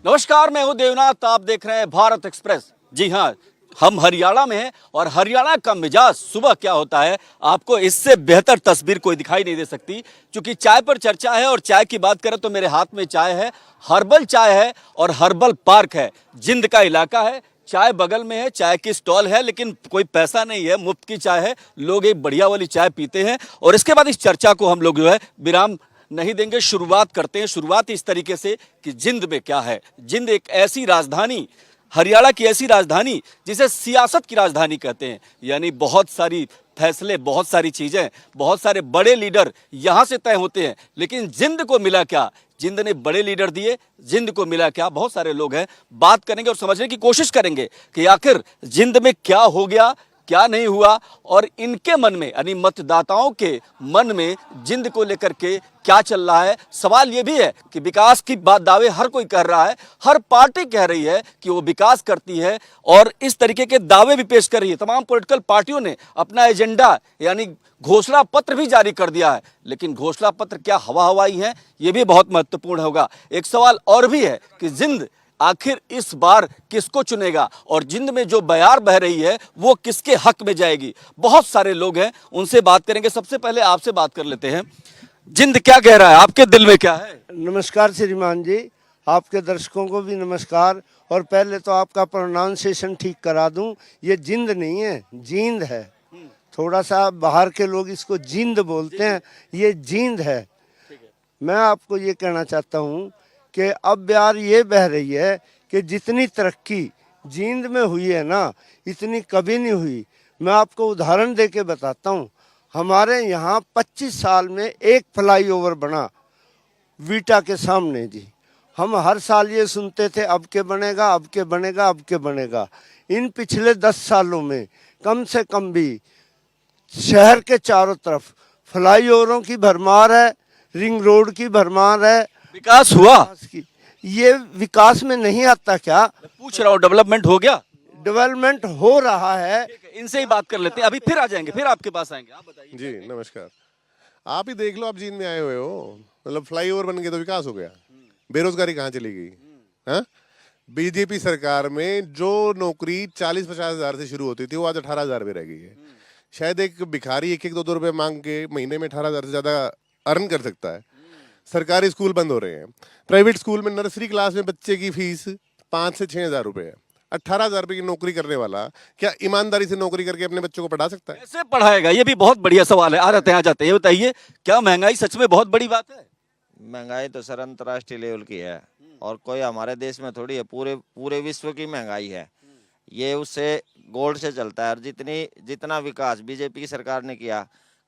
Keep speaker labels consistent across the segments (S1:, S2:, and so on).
S1: नमस्कार, मैं हूं देवनाथ। आप देख रहे हैं भारत एक्सप्रेस। जी हाँ, हम हरियाणा में हैं और हरियाणा का मिजाज सुबह क्या होता है, आपको इससे बेहतर तस्वीर कोई दिखाई नहीं दे सकती। क्योंकि चाय पर चर्चा है और चाय की बात करें तो मेरे हाथ में चाय है, हर्बल चाय है और हर्बल पार्क है। जिंद का इलाका है, चाय बगल में है, चाय की स्टॉल है, लेकिन कोई पैसा नहीं है, मुफ्त की चाय है। लोग एक बढ़िया वाली चाय पीते हैं और इसके बाद इस चर्चा को हम लोग जो है विराम नहीं देंगे। शुरुआत करते हैं। शुरुआत इस तरीके से कि जिंद में क्या है। जिंद एक ऐसी राजधानी, हरियाणा की ऐसी राजधानी जिसे सियासत की राजधानी कहते हैं। यानी बहुत सारी फैसले, बहुत सारी चीजें, बहुत सारे बड़े लीडर यहां से तय होते हैं। लेकिन जिंद को मिला क्या? जिंद ने बड़े लीडर दिए, जिंद को मिला क्या? बहुत सारे लोग हैं, बात करेंगे और समझने की कोशिश करेंगे कि आखिर जिंद में क्या हो गया, क्या नहीं हुआ और इनके मन में यानी मतदाताओं के मन में जिंद को लेकर के क्या चल रहा है। सवाल यह भी है कि विकास की बात दावे हर कोई कर रहा है, हर पार्टी कह रही है कि वो विकास करती है और इस तरीके के दावे भी पेश कर रही है। तमाम पॉलिटिकल पार्टियों ने अपना एजेंडा यानी घोषणा पत्र भी जारी कर दिया है। लेकिन घोषणा पत्र क्या हवा हवाई है, ये भी बहुत महत्वपूर्ण होगा। एक सवाल और भी है कि जिंद आखिर इस बार किसको चुनेगा और जिंद में जो बयार बह रही है वो किसके हक में जाएगी। बहुत सारे लोग हैं, उनसे बात करेंगे। सबसे पहले आपसे बात कर लेते हैं। जिंद क्या कह रहा है, आपके दिल में क्या है?
S2: नमस्कार श्रीमान जी, आपके दर्शकों को भी नमस्कार। और पहले तो आपका प्रोनाउंसिएशन ठीक करा दूं, ये जिंद नहीं है, जींद है। थोड़ा सा बाहर के लोग इसको जिंद बोलते हैं, ये जींद है। मैं आपको ये कहना चाहता हूँ कि अब यार ये बह रही है कि जितनी तरक्की जींद में हुई है ना, इतनी कभी नहीं हुई। मैं आपको उदाहरण दे के बताता हूँ। हमारे यहाँ 25 साल में एक फ्लाईओवर बना वीटा के सामने जी। हम हर साल ये सुनते थे अब के बनेगा, अब के बनेगा, अब के बनेगा। इन पिछले 10 सालों में कम से कम भी शहर के चारों तरफ फ्लाईओवरों की भरमार है, रिंग रोड की भरमार है।
S1: विकास हुआ?
S2: ये विकास में नहीं आता क्या?
S1: मैं पूछ रहा हूँ, डेवलपमेंट हो गया?
S2: डेवलपमेंट हो रहा है।
S1: इनसे ही बात कर लेते हैं, अभी फिर आ जाएंगे, फिर आपके पास आएंगे। आप बताइए
S3: जी नमस्कार। आप ही देख लो, आप जींद में आए हुए हो, मतलब फ्लाईओवर बन गया तो विकास हो गया। बेरोजगारी कहाँ चली गई? हाँ, बीजेपी सरकार में जो नौकरी 40-50 हजार से शुरू होती थी वो आज 18,000 में रह गई है। शायद एक भिखारी 1-2 रुपए मांग के महीने में 18,000 से ज्यादा अर्न कर सकता है। सरकारी स्कूल बंद हो रहे हैं। प्राइवेट स्कूल में नर्सरी क्लास में बच्चे की फीस 5 से 6 हजार रुपए है। 18,000 रुपए की नौकरी करने वाला क्या ईमानदारी से नौकरी करके अपने बच्चों को पढ़ा सकता है?
S1: कैसे पढ़ाएगा? ये भी बहुत बढ़िया सवाल है। आ जाते हैं। ये बताइए, क्या महंगाई सच में बहुत बड़ी बात है?
S4: महंगाई तो सर अंतर्राष्ट्रीय लेवल की है और कोई हमारे देश में थोड़ी है, पूरे विश्व की महंगाई है। ये उससे गोल्ड से चलता है। और जितना विकास बीजेपी की सरकार ने किया,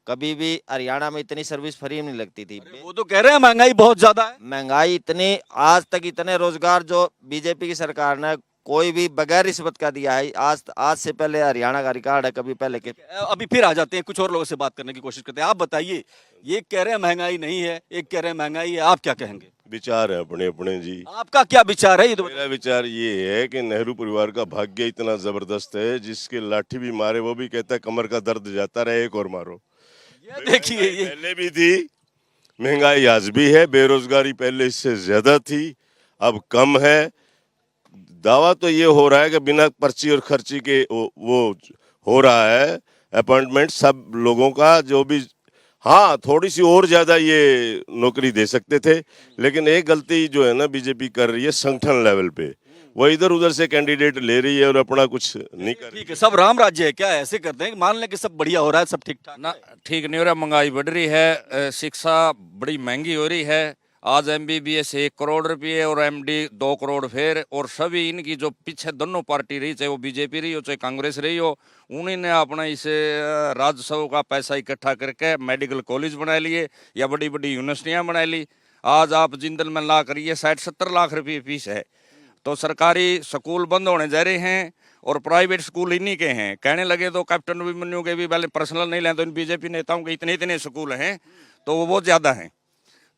S4: कभी भी हरियाणा में इतनी सर्विस फ्री नहीं लगती थी।
S1: वो तो कह रहे हैं महंगाई बहुत ज्यादा है।
S4: महंगाई इतनी, आज तक इतने रोजगार जो बीजेपी की सरकार ने कोई भी बगैर रिश्वत का दिया है। आज से पहले हरियाणा का रिकॉर्ड है, कभी पहले के।
S1: अभी फिर आ जाते हैं, कुछ और लोगों से बात करने की कोशिश करते हैं। आप बताइए, ये कह रहे हैं महंगाई नहीं है, एक कह रहे हैं महंगाई है, आप क्या कहेंगे?
S5: विचार है अपने अपने जी।
S1: आपका क्या विचार है? ये तो
S5: मेरा विचार ये है कि नेहरू परिवार का भाग्य इतना जबरदस्त है, जिसके लाठी भी मारे वो भी कहता है कमर का दर्द जाता रहे, एक और मारो।
S1: ये देखिए, ये
S5: पहले भी थी, महंगाई आज भी है, बेरोजगारी पहले इससे ज्यादा थी, अब कम है। दावा तो ये हो रहा है कि बिना पर्ची और खर्ची के वो हो रहा है अपॉइंटमेंट सब लोगों का, जो भी। हाँ, थोड़ी सी और ज्यादा ये नौकरी दे सकते थे, लेकिन एक गलती जो है ना बीजेपी कर रही है संगठन लेवल पे, वो इधर उधर से कैंडिडेट ले रही है और अपना कुछ नहीं कर रही।
S1: ठीक है, सब राम राज्य है क्या? ऐसे करते हैं, मान लें कि सब बढ़िया हो रहा है, सब ठीक ठाक
S6: ना? ठीक नहीं हो रहा, महंगाई बढ़ रही है, शिक्षा बड़ी महंगी हो रही है। आज MBBS 1 करोड़ रुपये और MD 2 करोड़ फेर। और सभी इनकी जो पीछे दोनों पार्टी रही, चाहे वो बीजेपी रही हो चाहे कांग्रेस रही हो, उन्हीं ने अपना इसे राजस्व का पैसा इकट्ठा करके मेडिकल कॉलेज बना लिए या बड़ी बड़ी यूनिवर्सिटियाँ बना ली। आज आप जिंदल में ला करिए 60-70 लाख रुपये फीस है। तो सरकारी स्कूल बंद होने जा रहे हैं और प्राइवेट स्कूल इन्हीं के हैं। कहने लगे तो कैप्टन अभिमन्यु के भी पहले पर्सनल नहीं लें, तो इन बीजेपी नेताओं के इतने इतने स्कूल हैं तो वो बहुत ज़्यादा हैं।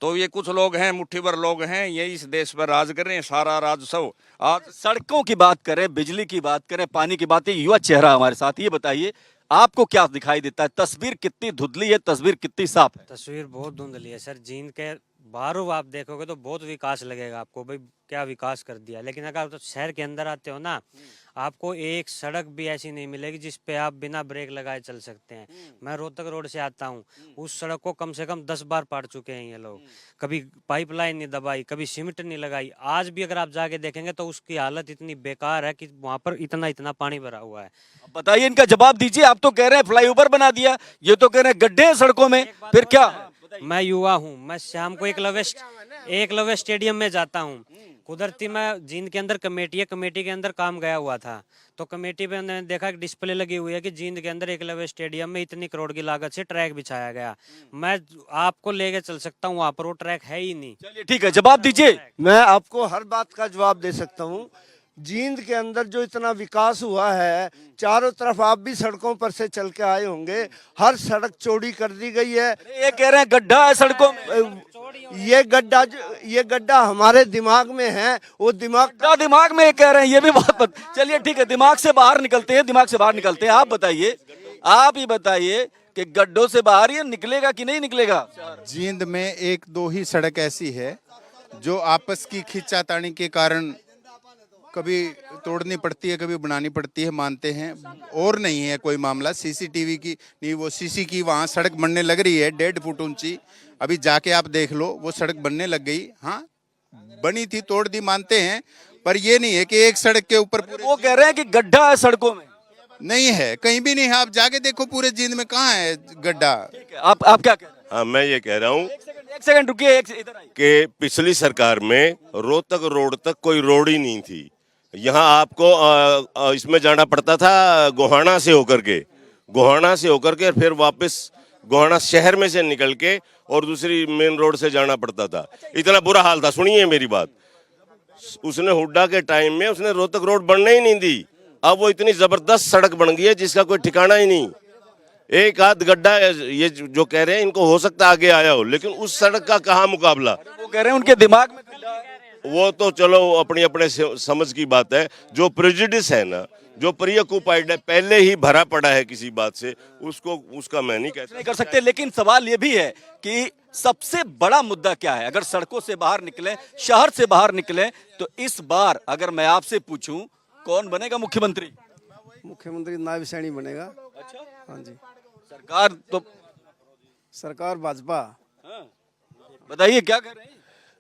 S6: तो ये कुछ लोग हैं, मुट्ठी भर लोग हैं, ये इस देश पर राज कर रहे हैं। सारा राजस्व आज
S1: सड़कों की बात करें, बिजली की बात करें, पानी की बात है। युवा चेहरा हमारे साथ, ये बताइए आपको क्या दिखाई देता है? तस्वीर कितनी धुंधली है, तस्वीर कितनी साफ है?
S7: तस्वीर बहुत धुंधली है सर। जींद के बाहरों आप देखोगे तो बहुत विकास लगेगा आपको, भाई क्या विकास कर दिया। लेकिन अगर आप तो शहर के अंदर आते हो ना, आपको एक सड़क भी ऐसी नहीं मिलेगी जिस पे आप बिना ब्रेक लगाए चल सकते हैं। मैं रोहतक रोड से आता हूँ, उस सड़क को कम से कम 10 बार पाट चुके हैं ये लोग। कभी पाइपलाइन नहीं दबाई, कभी सीमेंट नहीं लगाई। आज भी अगर आप जाके देखेंगे तो उसकी हालत इतनी बेकार है कि वहां पर इतना इतना पानी भरा हुआ है।
S1: अब बताइए, इनका जवाब दीजिए। आप तो कह रहे हैं फ्लाईओवर बना दिया, ये तो कह रहे हैं गड्ढे हैं सड़कों में, फिर क्या?
S7: मैं युवा हूँ, मैं शाम को एकलव्य स्टेडियम में जाता हूँ। कुदरती मैं जींद के अंदर कमेटी है, कमेटी के अंदर काम गया हुआ था, तो कमेटी पे मैंने देखा कि डिस्प्ले लगी हुई है कि जींद के अंदर एकलव्य स्टेडियम में इतनी करोड़ की लागत से ट्रैक बिछाया गया। मैं आपको लेके चल सकता हूँ, वहाँ पर वो ट्रैक है ही नहीं।
S1: चलिए ठीक है, जवाब दीजिए।
S2: मैं आपको हर बात का जवाब दे सकता हूँ। जींद के अंदर जो इतना विकास हुआ है, चारों तरफ आप भी सड़कों पर से चल के आए होंगे, हर सड़क चौड़ी कर दी गई है।
S1: ये कह रहे हैं गड्ढा है सड़कों में।
S2: ये गड्ढा हमारे दिमाग में है, वो
S1: दिमाग में ये कह रहे हैं, ये भी बात। चलिए ठीक है, दिमाग से बाहर निकलते हैं, आप बताइए, आप ही बताइए कि गड्ढों से बाहर ये निकलेगा कि नहीं निकलेगा?
S8: जींद में एक दो ही सड़क ऐसी है जो आपस की खींचातानी के कारण कभी तोड़नी पड़ती है, कभी बनानी पड़ती है, मानते हैं। और नहीं है कोई मामला सीसीटीवी की नहीं, वो सीसी की वहाँ सड़क बनने लग रही है 1.5 फुट ऊंची। अभी जाके आप देख लो, वो सड़क बनने लग गई। हाँ, बनी थी, तोड़ दी, मानते हैं, पर ये नहीं है कि एक सड़क के ऊपर पूरे।
S1: वो कह रहे हैं कि गड्ढा है सड़कों में।
S8: नहीं है, कहीं भी नहीं है। आप जाके देखो पूरे जींद में कहाँ है गड्ढा।
S1: आप क्या कह रहे हैं?
S5: हाँ, मैं ये कह रहा हूँ
S1: एक सेकंड रुकिए, इधर आइए।
S5: कि पिछली सरकार में रोहतक रोड तक कोई रोड ही नहीं थी। यहाँ आपको इसमें जाना पड़ता था गोहाना से होकर के, फिर वापस गोहाना शहर में से निकल के और दूसरी मेन रोड से जाना पड़ता था। इतना बुरा हाल था। सुनिए मेरी बात, उसने हुड्डा के टाइम में उसने रोहतक रोड बनने ही नहीं दी। अब वो इतनी जबरदस्त सड़क बन गई है जिसका कोई ठिकाना ही नहीं। एक आध गड्ढा ये जो कह रहे हैं, इनको हो सकता आगे आया हो, लेकिन उस सड़क का कहाँ मुकाबला।
S1: वो कह रहे हैं उनके दिमाग में गड्ढा है।
S5: वो तो चलो अपनी अपने समझ की बात है। जो प्रेजुडिस है ना, जो प्रीऑक्युपाइड है, पहले ही भरा पड़ा है किसी बात से, उसका मैं नहीं कहता।
S1: नहीं कर सकते। लेकिन सवाल ये भी है कि सबसे बड़ा मुद्दा क्या है? अगर सड़कों से बाहर निकले, शहर से बाहर निकले, तो इस बार अगर मैं आपसे पूछूं कौन बनेगा मुख्यमंत्री?
S9: मुख्यमंत्री नायब सैनी बनेगा।
S1: अच्छा,
S9: हाँ जी।
S1: सरकार
S9: भाजपा।
S1: बताइए क्या कर रहे हैं?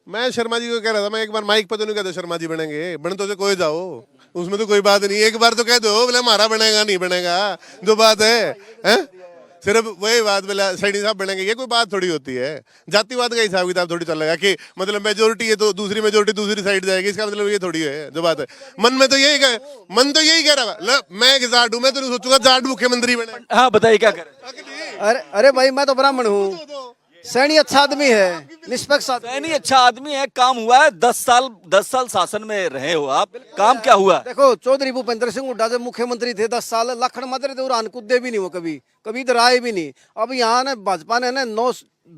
S3: मैं शर्मा जी को कह रहा था, मैं एक बार माइक पर तो नहीं कहता शर्मा जी बनेंगे, बन तो से कोई जाओ, उसमें तो कोई बात नहीं। एक बार तो कह दो बोले हमारा बनेगा नहीं बनेगा, जो बात है? सिर्फ वही बात बोला सैनी साहब बनेंगे, ये कोई बात थोड़ी होती है। जातिवाद का हिसाब किताब थोड़ी चल रहा है कि मतलब मेजोरिटी है तो दूसरी मेजोरिटी दूसरी साइड जाएगी, इसका मतलब ये थोड़ी है जो बात है। मन तो यही कह रहा, मैं जाट हूँ, मैं तो नहीं सोचूंगा जाट मुख्यमंत्री बने।
S1: हाँ बताइए क्या करें?
S9: अरे भाई, मैं तो ब्राह्मण हूँ। सैनी अच्छा आदमी है, निष्पक्ष
S1: सैनी अच्छा आदमी है, काम हुआ है। 10 साल शासन में रहे हो आप, काम क्या हुआ?
S9: देखो, चौधरी भूपेंद्र सिंह हुड्डा जब मुख्यमंत्री थे 10 साल, लखन मदर थे और कूदे भी नहीं, वो कभी इधर आए भी नहीं। अब यहाँ ने भाजपा ने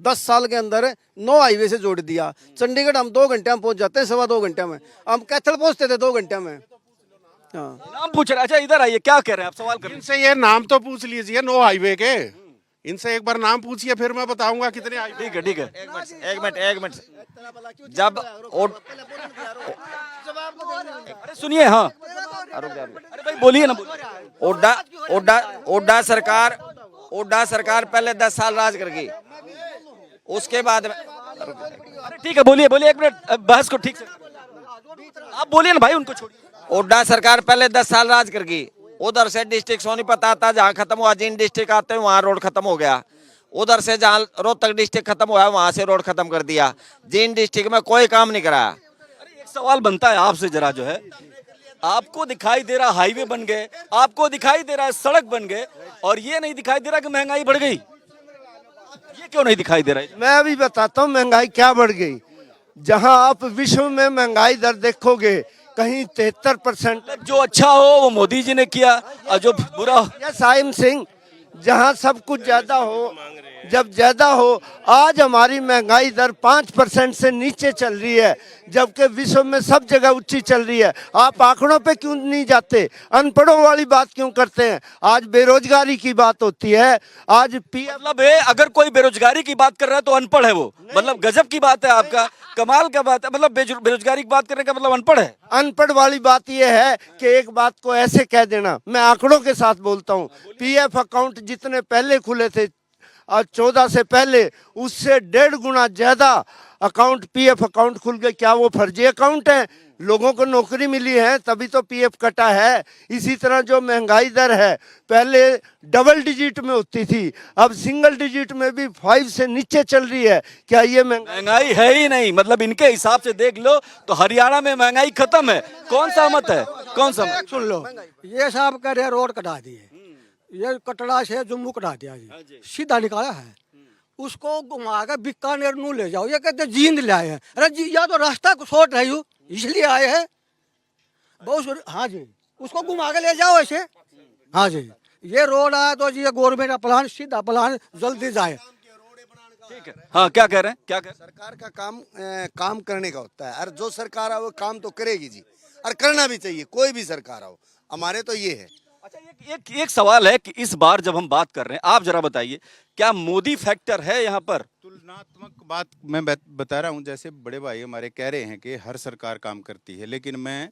S9: 10 साल के अंदर 9 हाईवे से जोड़ दिया। चंडीगढ़ हम 2 घंटे में पहुंच जाते हैं, 2.25 घंटे में। हम कैथल पहुंचते थे 2 घंटे में। हाँ,
S1: नाम पूछ रहे। अच्छा इधर आइए, क्या कह रहे हैं आप? सवाल करें।
S10: इनसे ये नाम तो पूछ लीजिए 9 हाईवे के, इनसे एक बार नाम पूछिए, फिर मैं बताऊंगा कितने हाईवे।
S1: ठीक है ठीक है।
S4: एक मिनट जब
S1: अरे सुनिए, हाँ अरे भाई बोलिए ना।
S4: उड्डा सरकार पहले 10 साल राज कर गई, उसके बाद
S1: अरे ठीक है, बोलिए 1 मिनट बहस को ठीक से आप बोलिए ना भाई, उनको छोड़िए।
S4: उड्डा सरकार पहले 10 साल राज कर गई। उधर से डिस्ट्रिक्ट सोनीपत आता, जहाँ खत्म हुआ जींद डिस्ट्रिक्ट आते हैं वहाँ रोड खत्म हो गया। उधर से जहाँ रोहतक डिस्ट्रिक्ट खत्म हुआ वहाँ से रोड खत्म कर दिया। जींद डिस्ट्रिक्ट में कोई काम नहीं कराया।
S1: एक सवाल बनता है आपसे जरा, जो है आपको दिखाई दे रहा हाईवे बन गए, आपको दिखाई दे रहा है सड़क बन गए, और ये नहीं दिखाई दे रहा कि महंगाई बढ़ गई। ये क्यों नहीं दिखाई दे रहा है?
S2: मैं अभी बताता हूँ महंगाई क्या बढ़ गई। जहां आप विश्व में महंगाई दर देखोगे, कहीं 73%।
S1: जो अच्छा हो वो मोदी जी ने किया, और जो बुरा हो
S2: या साइम सिंह, जहां सब कुछ ज्यादा हो जब ज्यादा हो। आज हमारी महंगाई दर 5% से नीचे चल रही है, जबकि विश्व में सब जगह ऊंची चल रही है। आप आंकड़ों पे क्यों नहीं जाते, अनपढ़ों वाली बात क्यों करते हैं? आज बेरोजगारी की बात होती है, आज
S1: मतलब है अगर कोई बेरोजगारी की बात कर रहा है तो अनपढ़ है वो, मतलब गजब की बात है आपका, कमाल का बात है। मतलब बेरोजगारी की बात करने का मतलब अनपढ़ है।
S2: अनपढ़ वाली बात यह है कि एक बात को ऐसे कह देना, मैं आंकड़ों के साथ बोलता हूँ, पीएफ अकाउंट जितने पहले खुले थे 14 से पहले, उससे 1.5 गुना ज्यादा अकाउंट पीएफ अकाउंट खुल गए। क्या वो फर्जी अकाउंट है? लोगों को नौकरी मिली है तभी तो पीएफ कटा है। इसी तरह जो महंगाई दर है, पहले डबल डिजिट में होती थी, अब सिंगल डिजिट में भी 5 से नीचे चल रही है। क्या ये
S1: महंगाई है ही नहीं? मतलब इनके हिसाब से देख लो तो हरियाणा में महंगाई खत्म है। कौन सा मत है, कौन सा मत?
S11: सुन लो, ये साहब कह रहे रोड कटा दिए, ये कटड़ा से जम्मू कटा दिया जी, सीधा निकाला है। उसको घुमा के बीकानेर नू ले जाओ, ये कहते जींद ले आए हैं। अरे जी, या तो रास्ता सोच रही हूँ इसलिए आए हैं बहुत। हाँ जी, उसको घुमा के ले जाओ ऐसे। हाँ जी, ये रोड आया तो जी ये गवर्नमेंट का प्लान, सीधा प्लान जल्दी जाए।
S1: ठीक है, हाँ क्या कह रहे हैं, क्या कह रहे हैं?
S12: सरकार का काम करने का होता है, और जो सरकार है वो काम तो करेगी जी, और करना भी चाहिए, कोई भी सरकार हो। हमारे तो ये है।
S1: अच्छा, एक सवाल है कि इस बार जब हम बात कर रहे हैं, आप जरा बताइए क्या मोदी फैक्टर है यहाँ पर?
S8: तुलनात्मक बात मैं बता रहा हूँ, जैसे बड़े भाई हमारे कह रहे हैं कि हर सरकार काम करती है, लेकिन मैं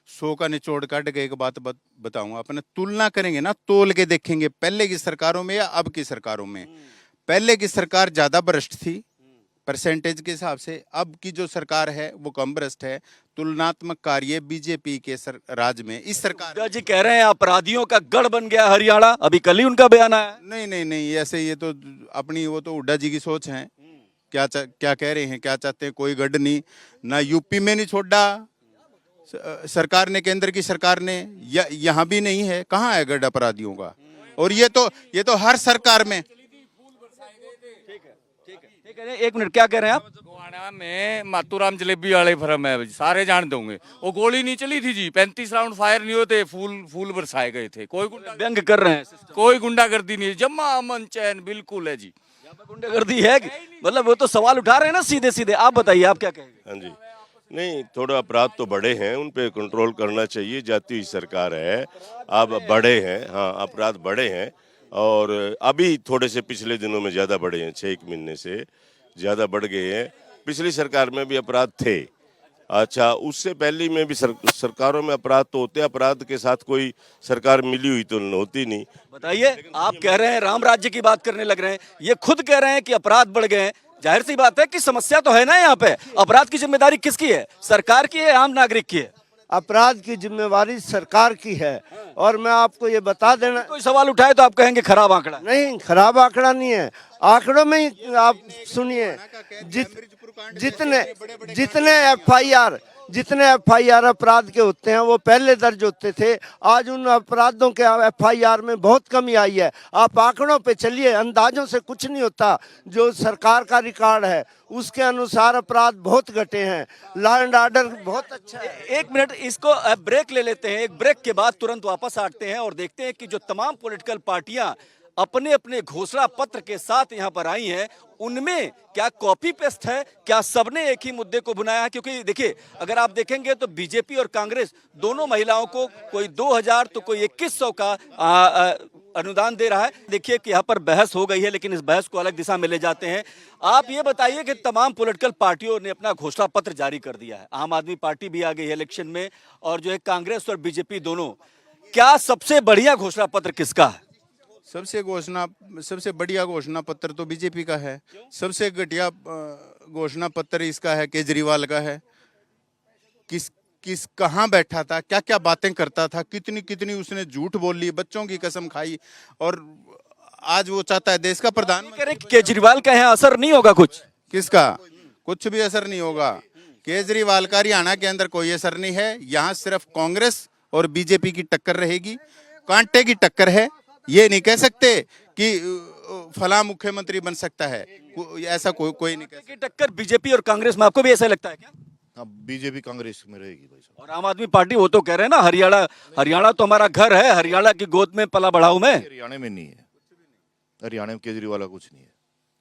S8: 100 का निचोड़ काट के एक बात बताऊंगा। अपने तुलना करेंगे ना, तोल के देखेंगे पहले की सरकारों में या अब की सरकारों में। पहले की सरकार ज्यादा भ्रष्ट थी परसेंटेज के हिसाब से, अब की जो सरकार है वो कम भ्रष्ट है। तुलनात्मक कार्य बीजेपी के राज में इस सरकार
S1: जी कह रहे हैं अपराधियों का गढ़ बन गया हरियाणा, अभी कल ही उनका बयान आया।
S8: नहीं नहीं नहीं, ऐसे ये तो अपनी वो तो हुड्डा जी की सोच है। क्या कह रहे हैं, क्या चाहते हैं? कोई गढ़ नहीं, ना यूपी में नहीं छोड़ा सरकार ने, केंद्र की सरकार ने, यहाँ भी नहीं है। कहाँ है गढ़ अपराधियों का? और ये तो हर सरकार में।
S1: एक मिनट, क्या कह रहे हैं आप?
S6: गोवाना में मातूराम जलेबी वाले फर्म है, सारे जान दोगे। वो गोली नहीं चली थी जी, 35 राउंड फायर नहीं होते, फूल बरसाए गए थे। कोई
S1: व्यंग कर रहे हैं,
S6: कोई गुंडागर्दी नहीं, जम्मा अमन चैन बिल्कुल है जी।
S1: गुंडागर्दी है? मतलब वो तो सवाल उठा रहे हैं ना सीधे सीधे। आप बताइए, आप क्या कहेंगे?
S5: हाँ जी, नहीं, थोड़ा अपराध तो बड़े हैं, उन पे कंट्रोल करना चाहिए। जाती हुई सरकार है, अब बड़े हैं, हाँ अपराध बड़े हैं, और अभी थोड़े से पिछले दिनों में ज़्यादा बढ़े हैं, 6 महीने से ज़्यादा बढ़ गए हैं। पिछली सरकार में भी अपराध थे। अच्छा, उससे पहले में भी सरकारों में अपराध तो होते हैं, अपराध के साथ कोई सरकार मिली हुई तो होती नहीं।
S1: बताइए, आप कह रहे हैं राम राज्य की बात करने लग रहे हैं, ये खुद कह रहे हैं कि अपराध बढ़ गए हैं। जाहिर सी बात है कि समस्या तो है ना यहाँ पे। अपराध की जिम्मेदारी किसकी है, सरकार की है, आम नागरिक की है?
S2: अपराध की जिम्मेवारी सरकार की है। और मैं आपको ये बता देना,
S1: कोई सवाल उठाए तो आप कहेंगे खराब आंकड़ा।
S2: नहीं, खराब आंकड़ा नहीं है, आंकड़ों में ही आप सुनिए। जितने एफआईआर अपराध के होते हैं वो पहले दर्ज होते थे, आज उन अपराधों के एफआईआर में बहुत कमी आई है। आप आंकड़ों पे चलिए, अंदाजों से कुछ नहीं होता। जो सरकार का रिकॉर्ड है उसके अनुसार अपराध बहुत घटे हैं, लॉ एंड ऑर्डर बहुत अच्छा है।
S1: एक मिनट, इसको ब्रेक ले लेते हैं। एक ब्रेक के बाद तुरंत वापस आते हैं और देखते हैं कि जो तमाम पॉलिटिकल पार्टियां अपने अपने घोषणा पत्र के साथ यहाँ पर आई हैं, उनमें क्या कॉपी पेस्ट है, क्या सबने एक ही मुद्दे को बुनाया है? क्योंकि देखिए, अगर आप देखेंगे तो बीजेपी और कांग्रेस दोनों महिलाओं को कोई 2000 तो कोई 2100 का अनुदान दे रहा है। देखिए कि यहाँ पर बहस हो गई है, लेकिन इस बहस को अलग दिशा में ले जाते हैं। आप ये बताइए कि तमाम पॉलिटिकल पार्टियों ने अपना घोषणा पत्र जारी कर दिया है, आम आदमी पार्टी भी आ गई है इलेक्शन में, और जो है कांग्रेस और बीजेपी दोनों। क्या सबसे बढ़िया घोषणा पत्र किसका है?
S8: सबसे बढ़िया घोषणा पत्र तो बीजेपी का है। सबसे घटिया घोषणा पत्र इसका है, केजरीवाल का है। किस कहाँ बैठा था, क्या क्या बातें करता था, कितनी उसने झूठ बोल ली, बच्चों की कसम खाई, और आज वो चाहता है देश का प्रधानमंत्री।
S1: केजरीवाल का यहाँ असर नहीं होगा कुछ?
S8: किसका? कुछ भी असर नहीं होगा। केजरीवाल का हरियाणा के अंदर कोई असर नहीं है। यहाँ सिर्फ कांग्रेस और बीजेपी की टक्कर रहेगी, कांटे की टक्कर है। ये नहीं कह सकते कि फला मुख्यमंत्री बन सकता है, ऐसा कोई नहीं कह सकता।
S1: टक्कर बीजेपी और कांग्रेस में, आपको भी ऐसा लगता है क्या?
S13: हाँ, बीजेपी कांग्रेस में रहेगी भाई साहब।
S1: और आम आदमी पार्टी, वो तो कह रहे हैं ना हरियाणा तो हमारा घर है, हरियाणा की गोद में पला बढ़ाऊ में।
S13: हरियाणा में नहीं है, हरियाणा में केजरीवाल का कुछ नहीं है।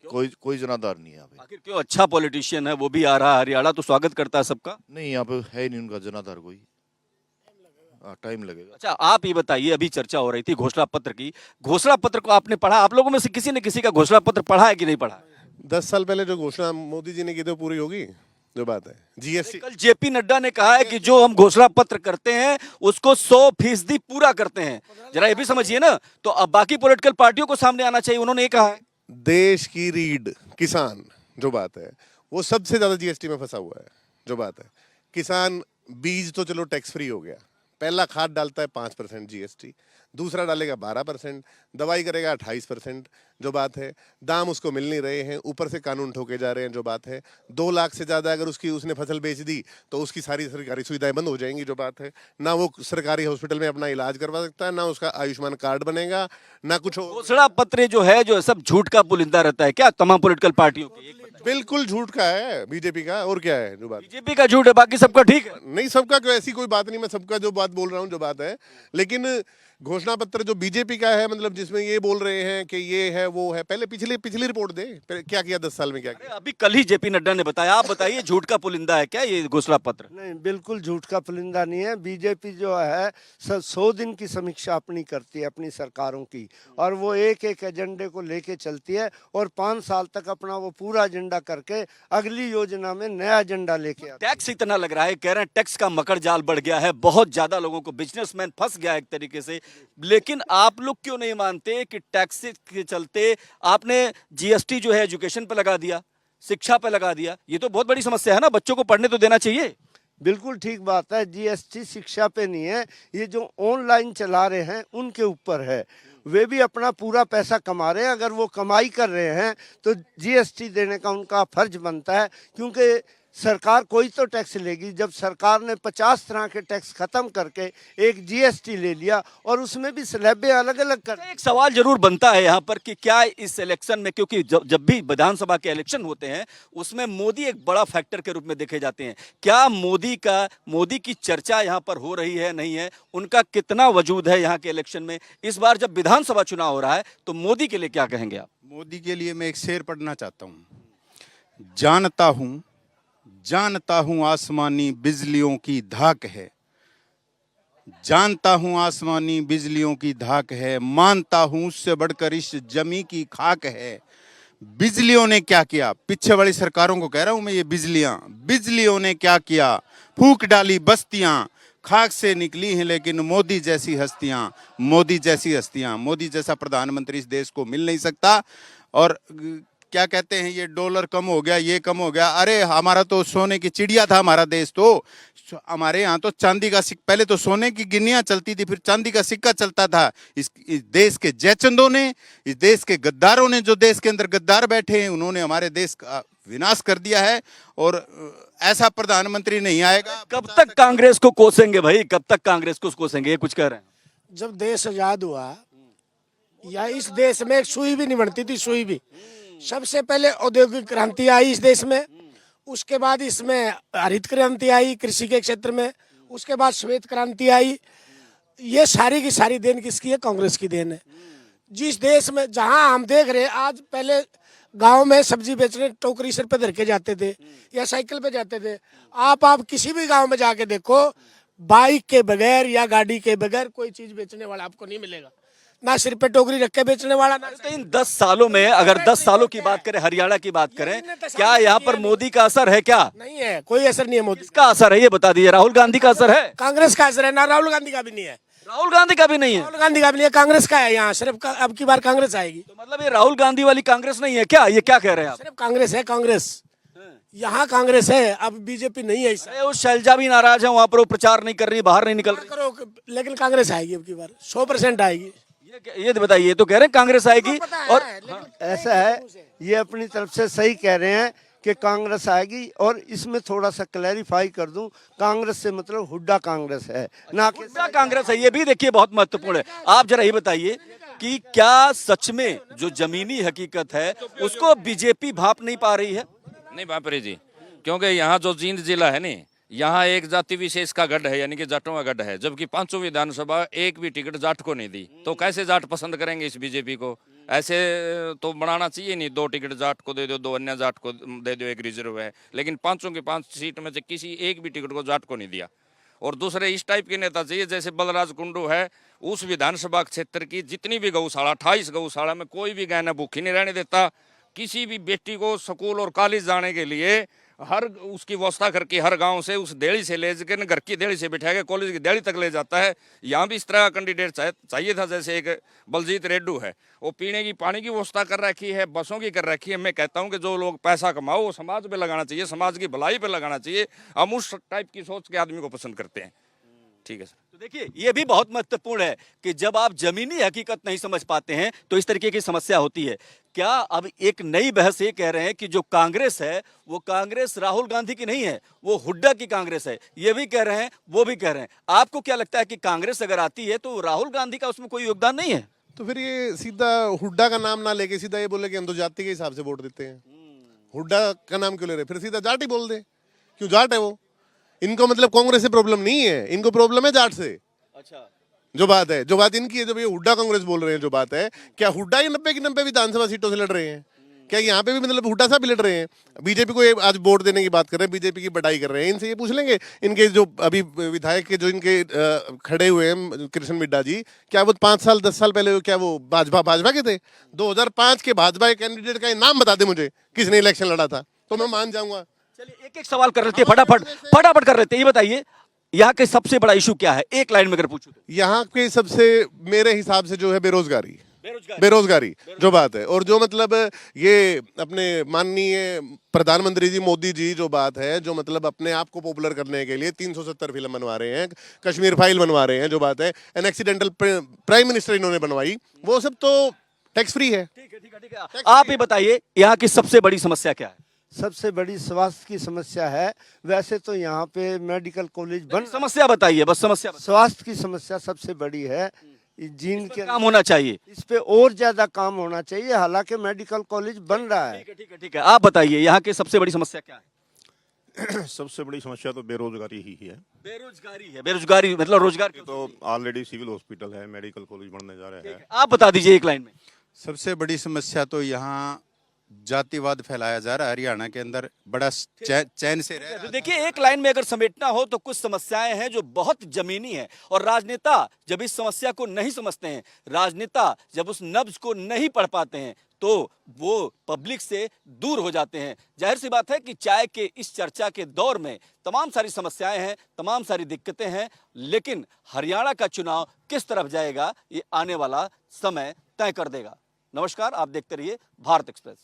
S13: कोई जनाधार नहीं है यहाँ पे।
S1: आखिर क्यों? अच्छा पॉलिटिशियन है, वो भी आ रहा है हरियाणा, तो स्वागत करता है सबका।
S13: नहीं, यहाँ पे है नहीं उनका जनाधार कोई। टाइम लगेगा।
S1: अच्छा, आप ये बताइए, अभी चर्चा हो रही थी घोषणा पत्र की। घोषणा पत्र को आपने पढ़ा? आप लोगों में से किसी ने किसी का घोषणा पत्र पढ़ा है कि नहीं पढ़ा?
S3: 10 साल पहले जो घोषणा मोदी जी ने की थी वो पूरी होगी? जो बात है जीएसटी,
S1: कल जेपी नड्डा ने कहा है कि जो हम घोषणा पत्र करते हैं उसको 100% पूरा करते हैं। जरा ये भी समझिए ना। तो अब बाकी पॉलिटिकल पार्टियों को सामने आना चाहिए, उन्होंने ये कहा है।
S3: देश की रीढ़ किसान, जो बात है वो सबसे ज्यादा जीएसटी में फंसा हुआ है। जो बात है, किसान बीज तो चलो टैक्स फ्री हो गया, पहला खाद डालता है 5% जीएसटी, दूसरा डालेगा 12%, दवाई करेगा 28%। जो बात है, दाम उसको मिल नहीं रहे हैं, ऊपर से कानून ठोके जा रहे हैं। जो बात है, 2 लाख से ज्यादा अगर उसने फसल बेच दी तो उसकी सारी सरकारी सुविधाएं बंद हो जाएंगी। जो बात है, ना वो सरकारी हॉस्पिटल में अपना इलाज करवा सकता है, ना उसका आयुष्मान कार्ड बनेगा, ना कुछ।
S1: घोषणा पत्र जो है, जो सब झूठ का पुलिंदा रहता है क्या तमाम पॉलिटिकल पार्टियों की?
S3: बिल्कुल झूठ का है बीजेपी का, और क्या है? जो बात
S1: बीजेपी का झूठ है, बाकी सबका ठीक है।
S3: नहीं, सबका कोई ऐसी कोई बात नहीं, मैं सबका जो बात बोल रहा हूँ जो बात है। लेकिन घोषणा पत्र जो बीजेपी का है, मतलब जिसमें ये बोल रहे हैं कि ये है वो है, पहले पिछली रिपोर्ट दे, क्या किया 10 साल में, क्या किया?
S1: अभी कल ही जेपी नड्डा ने बताया। आप बताइए, झूठ का पुलिंदा है क्या ये घोषणा पत्र?
S2: नहीं, बिल्कुल झूठ का पुलिंदा नहीं है। बीजेपी जो है 100 दिन की समीक्षा अपनी करती है, अपनी सरकारों की, और वो एक एक एजेंडे को लेके चलती है और 5 साल तक अपना वो पूरा एजेंडा करके अगली योजना में नया एजेंडा लेके आती है।
S1: टैक्स इतना लग रहा है, कह रहे हैं टैक्स का मकर जाल बढ़ गया है, बहुत ज्यादा लोगों को, बिजनेसमैन फंस गया है एक तरीके से। लेकिन आप लोग क्यों नहीं मानते कि टैक्स के चलते आपने जीएसटी जो है एजुकेशन पे लगा दिया, शिक्षा पे लगा दिया? ये तो बहुत बड़ी समस्या है ना, बच्चों को पढ़ने तो देना चाहिए।
S2: बिल्कुल ठीक बात है। जीएसटी शिक्षा पे नहीं है, ये जो ऑनलाइन चला रहे हैं उनके ऊपर है। वे भी अपना पूरा पैसा कमा रहे हैं, अगर वो कमाई कर रहे हैं तो जीएसटी देने का उनका फर्ज बनता है, क्योंकि सरकार कोई तो टैक्स लेगी। जब सरकार ने 50 तरह के टैक्स खत्म करके एक जीएसटी ले लिया और उसमें भी स्लैबें अलग अलग कर,
S1: एक सवाल जरूर बनता है यहाँ पर कि क्या इस इलेक्शन में, क्योंकि जब भी विधानसभा के इलेक्शन होते हैं उसमें मोदी एक बड़ा फैक्टर के रूप में देखे जाते हैं, क्या मोदी की चर्चा यहाँ पर हो रही है, नहीं है? उनका कितना वजूद है यहाँ के इलेक्शन में? इस बार जब विधानसभा चुनाव हो रहा है तो मोदी के लिए क्या कहेंगे आप?
S8: मोदी के लिए मैं एक शेर पढ़ना चाहता हूँ। जानता हूँ आसमानी बिजलियों की धाक है, जानता हूँ आसमानी बिजलियों की धाक है, मानता हूँ उससे बढ़कर इस जमी की खाक है। बिजलियों ने क्या किया? पीछे वाली सरकारों को कह रहा हूँ मैं, ये बिजलियों ने क्या किया? फूंक डाली बस्तियां, खाक से निकली हैं लेकिन मोदी जैसी हस्तियां, मोदी जैसा प्रधानमंत्री इस देश को मिल नहीं सकता। और क्या कहते हैं, ये डॉलर कम हो गया, ये कम हो गया। अरे हमारा तो सोने की चिड़िया था हमारा देश। तो हमारे यहाँ तो चांदी का सिक्का, पहले तो सोने की गिन्नियां चलती थी, फिर चांदी का सिक्का चलता था। इस देश के जयचंदों ने, इस देश के गद्दारों ने, जो देश के अंदर गद्दार बैठे हैं, उन्होंने हमारे देश का विनाश कर दिया है। और ऐसा प्रधानमंत्री नहीं आएगा।
S1: कब तक कांग्रेस को कोसेंगे भाई? कब तक कांग्रेस को कोसेंगे? कुछ कह रहे हैं।
S11: जब देश आजाद हुआ, या इस देश में एक सुई भी नहीं बनती थी, सुई भी। सबसे पहले औद्योगिक क्रांति आई इस देश में, उसके बाद इसमें हरित क्रांति आई कृषि के क्षेत्र में, उसके बाद श्वेत क्रांति आई। ये सारी की सारी देन किसकी है? कांग्रेस की देन है। जिस देश में, जहां हम देख रहे हैं आज, पहले गांव में सब्जी बेचने टोकरी सर पे धर के जाते थे या साइकिल पे जाते थे। आप किसी भी गांव में जाके देखो, बाइक के बगैर या गाड़ी के बगैर कोई चीज बेचने वाला आपको नहीं मिलेगा, ना सिर पे टोकरी रख के बेचने वाला। ना
S1: तो इन 10 सालों में, अगर 10 सालों की बात करें, हरियाणा की बात करें, क्या यहाँ पर मोदी का असर है? क्या
S11: नहीं है, कोई असर नहीं है मोदी
S1: का। असर है ये बता दीजिए। राहुल गांधी का असर है?
S11: कांग्रेस का असर है ना, राहुल गांधी का भी नहीं है।
S1: राहुल गांधी का भी नहीं है?
S11: राहुल गांधी का भी नहीं है, कांग्रेस का है। यहाँ सिर्फ अब की बार कांग्रेस आएगी।
S1: तो मतलब ये राहुल गांधी वाली कांग्रेस नहीं है क्या? ये क्या कह रहे हैं आप?
S11: सिर्फ कांग्रेस है, कांग्रेस यहाँ कांग्रेस है, अब बीजेपी नहीं है।
S1: अरे वो शैलजा भी नाराज है, वहां पर वो प्रचार नहीं कर रही, बाहर नहीं निकल रही।
S11: करो, लेकिन कांग्रेस आएगी अब की बार, 100% आएगी।
S1: ये बताइए, ये तो कह रहे हैं कांग्रेस आएगी। और
S2: ऐसा है, ये अपनी तरफ से सही कह रहे हैं कि कांग्रेस आएगी। और इसमें थोड़ा सा क्लैरिफाई कर दूं, कांग्रेस से मतलब हुड्डा कांग्रेस है, ना कि
S1: हुड्डा कांग्रेस है। ये भी देखिए बहुत महत्वपूर्ण है। आप जरा ये बताइए कि क्या सच में जो जमीनी हकीकत है उसको बीजेपी भाप नहीं पा रही है?
S6: नहीं भाप रही जी, क्योंकि यहाँ जो जींद जिला है नहीं, यहाँ एक जाति विशेष का गढ़ है, यानी कि जाटों का गढ़ है, जबकि 5 विधानसभा एक भी टिकट जाट को नहीं दी। तो कैसे जाट पसंद करेंगे इस बीजेपी को? ऐसे तो बनाना चाहिए नहीं, 2 टिकट जाट को दे दो, 2 अन्य जाट को दे दो, 1 रिजर्व है। लेकिन 5 की 5 सीट में से किसी एक भी टिकट को जाट को नहीं दिया। और दूसरे इस टाइप के नेता चाहिए, जैसे बलराज कुंडू है, उस विधानसभा क्षेत्र की जितनी भी गौशाला 28 गौशाला में कोई भी गाय भूखी नहीं रहने देता। किसी भी बेटी को स्कूल और कॉलेज जाने के लिए हर उसकी व्यवस्था करके हर गांव से उस देड़ी से ले जाकर घर की देड़ी से बिठा के कॉलेज की देड़ी तक ले जाता है। यहाँ भी इस तरह का कैंडिडेट चाहिए था। जैसे एक बलजीत रेड्डू है, वो पीने की पानी की व्यवस्था कर रखी है, बसों की कर रखी है। मैं कहता हूँ कि जो लोग पैसा कमाओ वो समाज पे लगाना चाहिए, समाज की भलाई पे लगाना चाहिए। हम उस टाइप की सोच के आदमी को पसंद करते हैं। ठीक है सर।
S1: तो देखिए, ये भी बहुत महत्वपूर्ण है कि जब आप जमीनी हकीकत नहीं समझ पाते हैं तो इस तरीके की समस्या होती है। क्या अब एक नई बहस ये कह रहे हैं कि जो कांग्रेस है वो कांग्रेस राहुल गांधी की नहीं है, वो हुड्डा की कांग्रेस है, ये भी कह रहे हैं, वो भी कह रहे हैं। आपको क्या लगता है कि कांग्रेस अगर आती है तो राहुल गांधी का उसमें कोई योगदान नहीं है?
S3: तो फिर ये सीधा हुड्डा का नाम ना लेके सीधा ये बोले कि हम तो जाति के हिसाब से वोट देते हैं। हुड्डा का नाम क्यों ले रहे? फिर सीधा जाट ही बोल दे। क्यों जाट है वो? इनको मतलब कांग्रेस से प्रॉब्लम नहीं है, इनको प्रॉब्लम है जाट से।
S1: अच्छा,
S3: जो बात है, जो बात इनकी है, जब ये हुड्डा कांग्रेस बोल रहे हैं, जो बात है, क्या हुड्डा ही 90 की 90 विधानसभा सीटों से लड़ रहे हैं? क्या यहाँ पे भी मतलब हुड्डा साहब भी लड़ रहे हैं? बीजेपी को ये आज वोट देने की बात कर रहे हैं, बीजेपी की बड़ाई कर रहे हैं। इनसे ये पूछ लेंगे, इनके जो अभी विधायक के जो इनके खड़े हुए हैं कृष्ण मिड्डा जी, क्या वो 5 साल 10 साल पहले क्या वो भाजपा के थे? 2005 के भाजपा के कैंडिडेट का नाम बता दे मुझे, किसने इलेक्शन लड़ा था, तो मैं मान जाऊंगा।
S1: चलिए एक एक सवाल कर लेते हैं, फटाफट कर लेते हैं। ये बताइए, यहाँ के सबसे बड़ा इशू क्या है, एक लाइन में अगर पूछूं तो?
S3: यहाँ के सबसे मेरे हिसाब से जो है बेरोजगारी जो बात है। और जो मतलब ये अपने माननीय प्रधानमंत्री जी मोदी जी जो बात है, जो मतलब अपने आप को पॉपुलर करने के लिए 370 फिल्म बनवा रहे हैं, कश्मीर फाइल बनवा रहे हैं, जो बात है एन एक्सीडेंटल प्राइम मिनिस्टर इन्होंने बनवाई, वो सब तो टैक्स फ्री है।
S1: ठीक है। आप ही बताइए, यहाँ की सबसे बड़ी समस्या क्या है?
S2: सबसे बड़ी स्वास्थ्य की समस्या है। वैसे तो यहाँ पे मेडिकल कॉलेज बन,
S1: समस्या बताइए, बस समस्या बताइए।
S2: स्वास्थ्य की समस्या सबसे बड़ी है। जींद के
S1: काम होना चाहिए,
S2: इस पे और ज्यादा काम होना चाहिए। हालांकि मेडिकल कॉलेज बन रहा है।
S1: ठीक है। आप बताइए, यहाँ की सबसे बड़ी समस्या क्या है?
S13: सबसे बड़ी समस्या तो बेरोजगारी ही है।
S1: बेरोजगारी मतलब रोजगार
S13: तो ऑलरेडी सिविल हॉस्पिटल है, मेडिकल कॉलेज बनने जा रहे हैं।
S1: आप बता दीजिए एक लाइन में।
S8: सबसे बड़ी समस्या तो यहाँ जातिवाद फैलाया जा रहा है। हरियाणा के अंदर बड़ा चैन से रह।
S1: तो देखिए, एक लाइन में अगर समेटना हो तो कुछ समस्याएं हैं जो बहुत जमीनी हैं, और राजनेता जब इस समस्या को नहीं समझते हैं, राजनेता जब उस नब्ज को नहीं पढ़ पाते हैं, तो वो पब्लिक से दूर हो जाते हैं। जाहिर सी बात है कि चाय के इस चर्चा के दौर में तमाम सारी समस्याएं हैं, तमाम सारी दिक्कतें हैं, लेकिन हरियाणा का चुनाव किस तरफ जाएगा ये आने वाला समय तय कर देगा। नमस्कार, आप देखते रहिए भारत एक्सप्रेस।